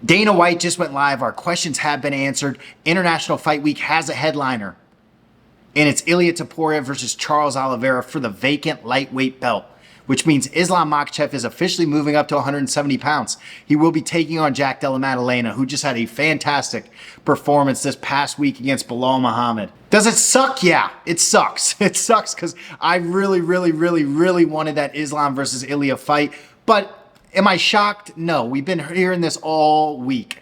Dana White just went live. Our questions have been answered. International Fight Week has a headliner. And it's Ilia Topuria versus Charles Olivera for the vacant lightweight belt, which means Islam Makhachev is officially moving up to 170 pounds. He will be taking on Della Maddalena, who just had a fantastic performance this past week against Belal Muhammad. Does it suck? Yeah, it sucks. It sucks because I really wanted that Islam versus Ilia fight. But am I shocked? No, we've been hearing this all week.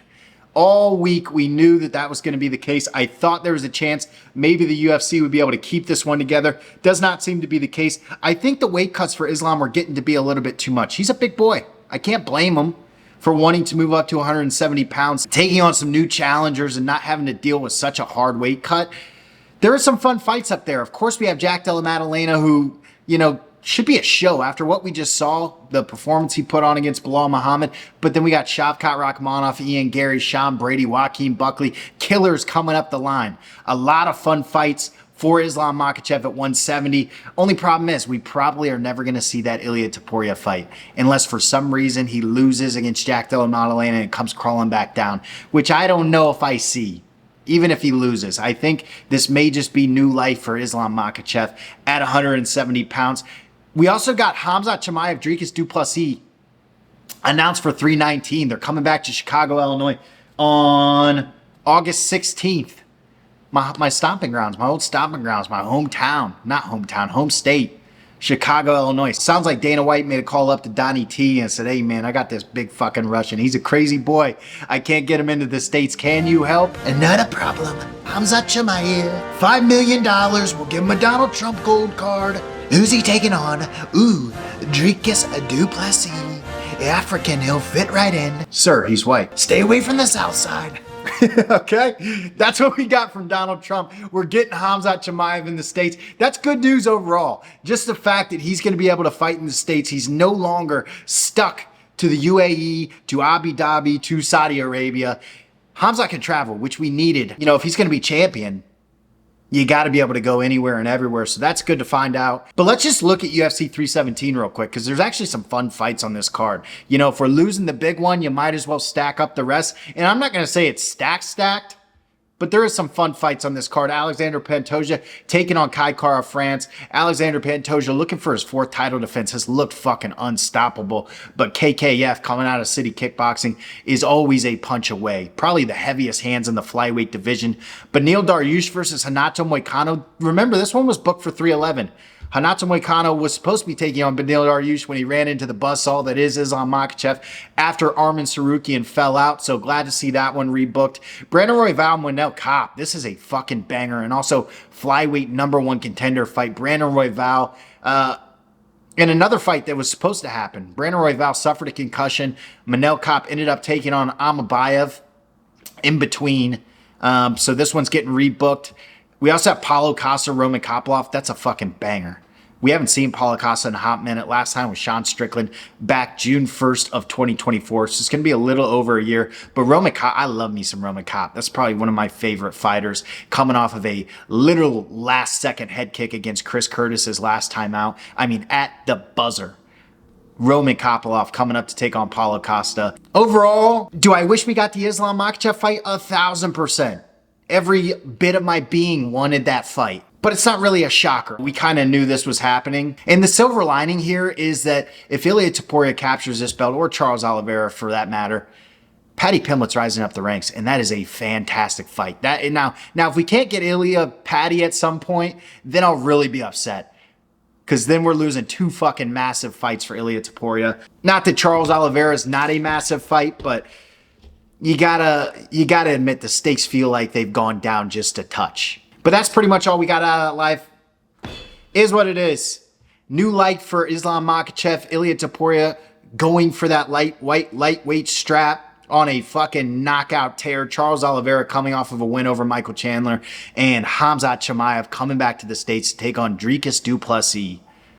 All week, we knew that that was going to be the case. I thought there was a chance maybe the UFC would be able to keep this one together. Does not seem to be the case. I think the weight cuts for Islam are getting to be a little bit too much. He's a big boy. I can't blame him for wanting to move up to 170 pounds, taking on some new challengers and not having to deal with such a hard weight cut. There are some fun fights up there. Of course, we have Della Maddalena, who, should be a show after what we just saw, the performance he put on against Belal Muhammad. But then we got Shavkat Rakhmonov, Ian Gary, Sean Brady, Joaquin Buckley, killers coming up the line. A lot of fun fights for Islam Makhachev at 170. Only problem is we probably are never going to see that Ilia Topuria fight unless for some reason he loses against Della Maddalena and comes crawling back down, which I don't know if I see. Even if he loses, I think this may just be new life for Islam Makhachev at 170 pounds. We also got Khamzat, Chimiev, dricus, Plesises announced for 319. They're coming back to Chicago, Illinois on August 16th. My stomping grounds, my old stomping grounds, my hometown, not hometown, home state, Chicago, Illinois. Sounds like Dana White made a call up to Donnie T and said, hey man, I got this big fucking Russian. He's a crazy boy. I can't get him into the States. Can you help? And not a problem. Khamzat Chimiev, $5 million. We'll give him a Donald Trump gold card. Who's he taking on? Ooh, dricus Plesises. African, he'll fit right in. Sir, he's white. Stay away from the south side. Okay? That's what we got from Donald Trump. We're getting Khamzat Chimiev in the States. That's good news overall. Just the fact that he's going to be able to fight in the States. He's no longer stuck to the UAE, to Abu Dhabi, to Saudi Arabia. Khamzat can travel, which we needed. If he's going to be champion, you got to be able to go anywhere and everywhere. So that's good to find out. But let's just look at UFC 317 real quick, because there's actually some fun fights on this card. If we're losing the big one, you might as well stack up the rest. And I'm not going to say it's stacked, but there is some fun fights on this card. Alexander Pantoja taking on Kai Kara France. Alexander Pantoja looking for his fourth title defense, has looked fucking unstoppable. But KKF coming out of City Kickboxing is always a punch away. Probably the heaviest hands in the flyweight division. But Neil Dariush versus Renato Moicano. Remember, this one was booked for 311. Renato Moicano was supposed to be taking on Beneil Dariush when he ran into the buzzsaw that is Islam Makhachev after Arman Sarukian fell out. So glad to see that one rebooked. Brandon Royval, Manel Kopp. This is a fucking banger. And also flyweight #1 contender fight. Brandon Royval. In another fight that was supposed to happen, Brandon Royval suffered a concussion. Manel Kopp ended up taking on Amabayev in between. So this one's getting rebooked. We also have Paulo Costa, Roman Kopylov. That's a fucking banger. We haven't seen Paulo Costa in a hot minute. Last time was Sean Strickland back June 1st of 2024. So it's going to be a little over a year. But Roman Kopp, I love me some Roman Kopp. That's probably one of my favorite fighters, coming off of a literal last-second head kick against Chris Curtis's last time out. I mean, at the buzzer. Roman Kopylov coming up to take on Paulo Costa. Overall, do I wish we got the Islam Makhachev fight? 1,000%. Every bit of my being wanted that fight. But it's not really a shocker. We kind of knew this was happening. And the silver lining here is that if Ilia Topuria captures this belt, or Charles Olivera for that matter, Paddy Pimblett's rising up the ranks, and that is a fantastic fight. Now, if we can't get Ilia Paddy at some point, then I'll really be upset. Because then we're losing two fucking massive fights for Ilia Topuria. Not that Charles Olivera is not a massive fight, but you gotta admit the stakes feel like they've gone down just a touch. But that's pretty much all we got out of that live. Is what it is. New light for Islam Makhachev, Ilia Topuria going for that lightweight strap on a fucking knockout tear. Charles Olivera coming off of a win over Michael Chandler, and Khamzat Chimiev coming back to the States to take on dricus Plesises.